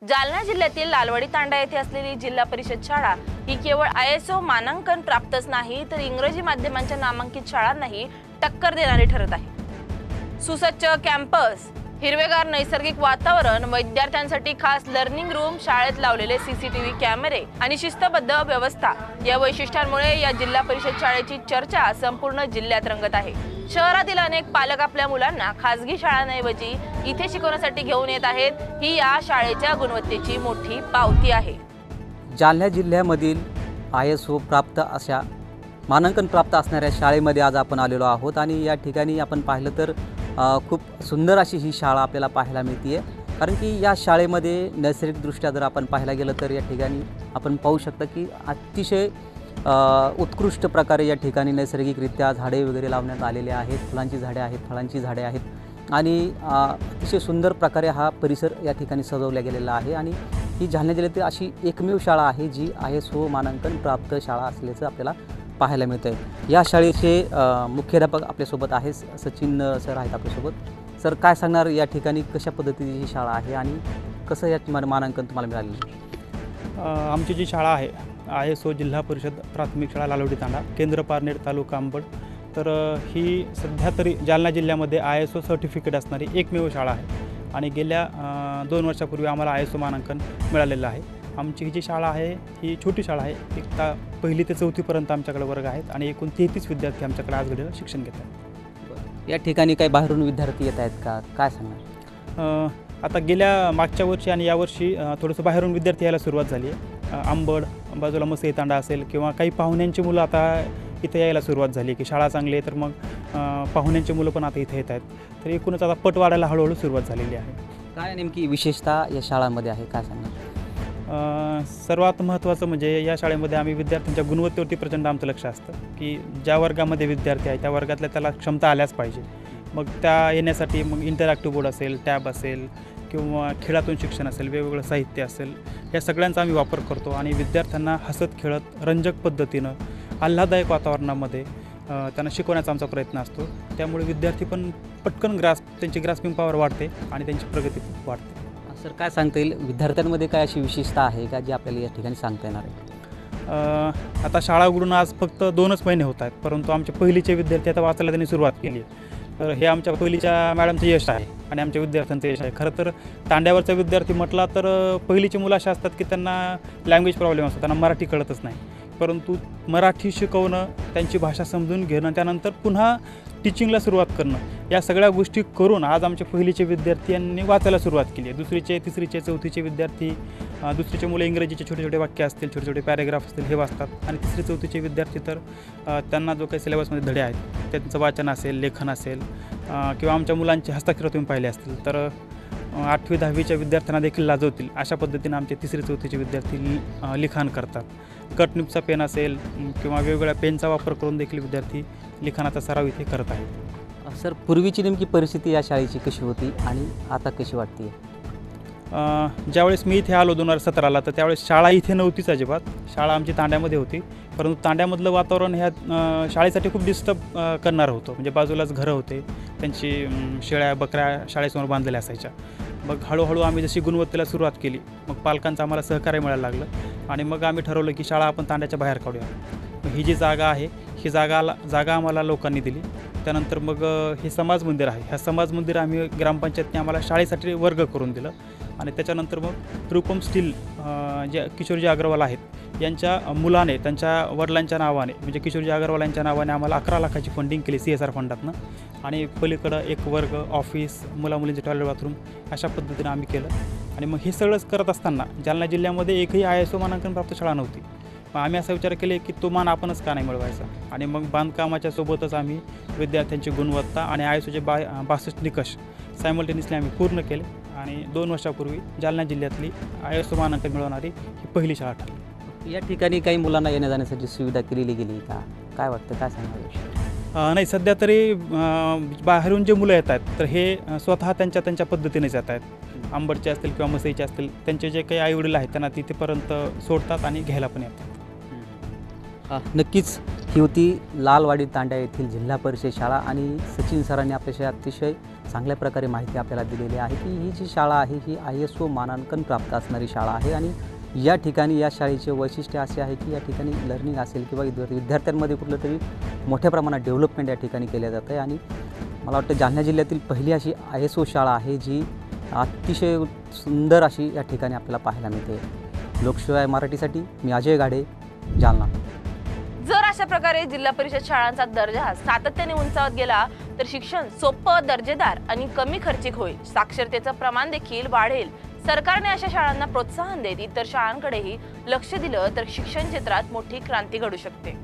जालना जिल्ह्यातील लालवाडी तांडा येथे असलेली जिल्हा परिषद शाळा ही केवळ ISO मानांकन प्राप्तच नाही तर इंग्रजी माध्यमांच्या नामांकित शाळांनाही टक्कर देणारी ठरत आहे। सुसज्ज कॅम्पस, हिरवेगार नैसर्गिक वातावरण, विद्यार्थ्यांसाठी खास लर्निंग रूम, शाळेत लावलेले CCTV कॅमेरे आणि शिस्तबद्ध व्यवस्था या वैशिष्ट्यांमुळे या जिल्हा परिषद शाळेची चर्चा संपूर्ण जिल्ह्यात रंगत आहे। शहरातील अनेक पालक आपल्या मुलांना खासगी शाळांऐवजी इथे शिकवण्यासाठी घेऊन येत आहेत। ही या शाळेच्या गुणवत्तेची मोठी पावती आहे। जालना जिल्ह्यामधील ISO प्राप्त अशा मानांकन प्राप्त असणाऱ्या शाळेमध्ये आज आपण आलेलो आहोत आणि या ठिकाणी आपण पाहिलं तर खूप सुंदर अशी ही शाळा आपल्याला पाहायला मिळते। कारण की या शाळेमध्ये नैसर्गिकदृष्ट्या जर आपण पाहायला गेलं तर या ठिकाणी आपण पाहू शकता की अतिशय उत्कृष्ट प्रकारे या ठिकाणी नैसर्गिकरित्या झाडे वगैरे लावण्यात आलेले आहेत। फुलांची झाडे आहेत, फळांची झाडे आहेत आणि अतिशय सुंदर प्रकारे हा परिसर या ठिकाणी सजवला गेलेला आहे। आणि ही जालना जिल्ह्यातील अशी एकमेव शाळा आहे जी ISO मानांकन प्राप्त शाळा असल्याचं आपल्याला पाहायला मिळतं आहे। या शाळेचे मुख्याध्यापक आपल्यासोबत आहे, सचिन सर आहेत आपल्यासोबत। सर, काय सांगणार या ठिकाणी कशा पद्धतीची ही शाळा आहे आणि कसं या मानांकन तुम्हाला मिळालेलं? आमची जी शाळा आहे ISO जिल्हा परिषद प्राथमिक शाळा लालवाडी तांडा, केंद्र पारनेर, तालुका अंबड, तर ही सध्या तरी जालना जिल्ह्यामध्ये ISO सर्टिफिकेट असणारी एकमेव शाळा आहे आणि गेल्या 2 वर्षापूर्वी आम्हाला ISO मानांकन मिळालेलं आहे। आमची जी शाळा आहे ही छोटी शाळा आहे, पहिली ते चौथीपर्यंत आमच्याकडे वर्ग आहेत आणि एकूण 33 विद्यार्थी आमच्याकडे आज घडीला शिक्षण घेत आहेत। या ठिकाणी काही बाहेरून विद्यार्थी येत आहेत का, काय सांगणार? आता मागच्या वर्षी आणि यावर्षी थोडंसं बाहेरून विद्यार्थी यायला सुरुवात झाली आहे। अंबड, बाजूला मसई तांडा असेल किंवा काही पाहुण्यांची मुलं आता इथे यायला सुरुवात झाली की शाळा चांगली आहे, तर मग पाहुण्यांची मुलं पण आता इथे येत आहेत। तर एकूणच आता पट वाढायला हळूहळू सुरुवात झालेली आहे। काय नेमकी विशेषता या शाळांमध्ये आहे, काय सांगणार? सर्वात महत्त्वाचं म्हणजे या शाळेमध्ये आम्ही विद्यार्थ्यांच्या गुणवत्तेवरती प्रचंड आमचं लक्ष असतं की ज्या वर्गामध्ये विद्यार्थी आहे त्या वर्गातल्या त्याला क्षमता आल्याच पाहिजे। मग त्या येण्यासाठी मग इंटरॅक्टिव्ह बोर्ड असेल, टॅब असेल किंवा खेळातून शिक्षण असेल, वेगवेगळं साहित्य असेल, या सगळ्यांचा आम्ही वापर करतो आणि विद्यार्थ्यांना हसत खेळत रंजक पद्धतीनं आल्हाददायक वातावरणामध्ये त्यांना शिकवण्याचा आमचा प्रयत्न असतो। त्यामुळे विद्यार्थी पण पटकन त्यांची ग्रास्पिंग पॉवर वाढते आणि त्यांची प्रगती वाढते। सर, काय सांगता येईल विद्यार्थ्यांमध्ये काय अशी विशेषता आहे का जी आपल्याला या ठिकाणी सांगता येणार आहे? आता शाळा उघडून आज फक्त 2च महिने होत आहेत, परंतु आमचे पहिलीचे विद्यार्थी आता वाचायला त्यांनी सुरुवात केली आहे। तर हे आमच्या पहिलीच्या मॅडमचं यश आहे आणि आमच्या विद्यार्थ्यांचं यश आहे। खरं तर तांड्यावरचा विद्यार्थी म्हटला तर पहिलीची मुलं अशी असतात की त्यांना लँग्वेज प्रॉब्लेम असतो, त्यांना मराठी कळतच नाही, परंतु मराठी शिकवणं, त्यांची भाषा समजून घेणं, त्यानंतर पुन्हा टीचिंगला सुरुवात करणं, या सगळ्या गोष्टी करून आज आमच्या पहिलीचे विद्यार्थ्यांनी वाचायला सुरुवात केली आहे। 2रीचे, 3रीचे, 4थीचे विद्यार्थी, 2रीचे मुलं इंग्रजीचे छोटे छोटे वाक्य असतील, छोटे छोटे पॅरेग्राफ असतील, हे वाचतात आणि 3री 4थीचे विद्यार्थी तर त्यांना जो काही सिलेबसमध्ये धडे आहेत त्यांचं वाचन असेल, लेखन असेल किंवा आमच्या मुलांचे हस्ताक्षर तुम्ही पाहिले असतील तर 8वी 10वीच्या विद्यार्थ्यांना देखील लाजवतील अशा पद्धतीनं आमचे 3री 4थीचे विद्यार्थी लिखाण करतात। कटनिपचा पेन असेल किंवा वेगवेगळ्या पेनचा वापर करून देखील विद्यार्थी लिखाणाचा सराव इथे करत आहेत। सर, पूर्वीची नेमकी परिस्थिती या शाळेची कशी होती आणि आता कशी वाटते? ज्यावेळेस मी इथे आलो 2017ला तर त्यावेळेस शाळा इथे नव्हतीच अजिबात। शाळा आमची तांड्यामध्ये होती, परंतु तांड्यामधलं वातावरण ह्या शाळेसाठी खूप डिस्टर्ब करणारं होतं। म्हणजे बाजूलाच घरं होते, त्यांची शेळ्या बकऱ्या शाळेसमोर बांधलेल्या असायच्या। मग हळूहळू आम्ही जशी गुणवत्तेला सुरुवात केली, मग पालकांचं आम्हाला सहकार्य मिळायला लागलं आणि मग आम्ही ठरवलं की शाळा आपण तांड्याच्या बाहेर काढूया। मग ही जी जागा आहे ही जागा आम्हाला लोकांनी दिली। त्यानंतर मग हे समाज मंदिर आहे, ह्या समाज मंदिर आम्ही ग्रामपंचायतने आम्हाला शाळेसाठी वर्ग करून दिलं आणि त्याच्यानंतर मग रूपम स्टील जे किशोरजी अग्रवाल आहेत यांच्या मुलाने त्यांच्या वडिलांच्या नावाने म्हणजे किशोरजी अग्रवाल यांच्या नावाने आम्हाला 11 लाखाची फंडिंग केली CSR फंडातनं आणि पलीकडं एक वर्ग, ऑफिस, मुलामुलींचे टॉयलेट, बाथरूम अशा पद्धतीनं आम्ही केलं। आणि मग हे सगळंच करत असताना जालना जिल्ह्यामध्ये एकही ISO मानांकन प्राप्त शाळा नव्हती। मग आम्ही असा विचार केले की तो मान आपणच का नाही मिळवायचा आणि मग बांधकामाच्या सोबतच आम्ही विद्यार्थ्यांची गुणवत्ता आणि ISOचे 62 निकष सायमल्टेनियसली आम्ही पूर्ण केले आणि 2 वर्षापूर्वी जालना जिल्ह्यातली ISO मानांकन मिळवणारी ही पहिली शाळा ठरली। या ठिकाणी काही मुलांना येण्या जाण्यासाठी सुविधा केलेली गेली का, काय वाटतं, काय सांगायचं? नाही, सध्या तरी बाहेरून जे मुलं येत आहेत तर हे स्वतः त्यांच्या पद्धतीनेच येत आहेत। अंबडचे असतील किंवा मसईचे असतील, त्यांचे जे काही आईवडील आहेत त्यांना तिथेपर्यंत सोडतात आणि घ्यायला पण येतात। नक्कीच ही होती लालवाडी तांड्या येथील जिल्हा परिषद शाळा आणि सचिन सरांनी आपल्याशी अतिशय चांगल्या प्रकारे माहिती आपल्याला दिलेली आहे की ही जी शाळा आहे ही ISO मानांकन प्राप्त असणारी शाळा आहे आणि या ठिकाणी या शाळेचे वैशिष्ट्य असे आहे की या ठिकाणी लर्निंग असेल किंवा विद्यार्थ्यांमध्ये कुठलं तरी मोठ्या प्रमाणात डेव्हलपमेंट या ठिकाणी केल्या जातं आहे आणि मला वाटतं जालना जिल्ह्यातील पहिली अशी ISO शाळा आहे जी अतिशय सुंदर अशी या ठिकाणी आपल्याला पाहायला मिळते. लोकशिवाय मराठीसाठी मी अजय गाडे, जालना. जर अशा प्रकारे जिल्हा परिषद शाळांचा दर्जा सातत्याने उंचावत गेला तर शिक्षण सोपं, दर्जेदार आणि कमी खर्चिक होईल. साक्षरतेचं प्रमाण देखील वाढेल. सरकारने अशा शाळांना प्रोत्साहन देत इतर शाळांकडेही लक्ष दिलं तर शिक्षण क्षेत्रात मोठी क्रांती घडू शकते.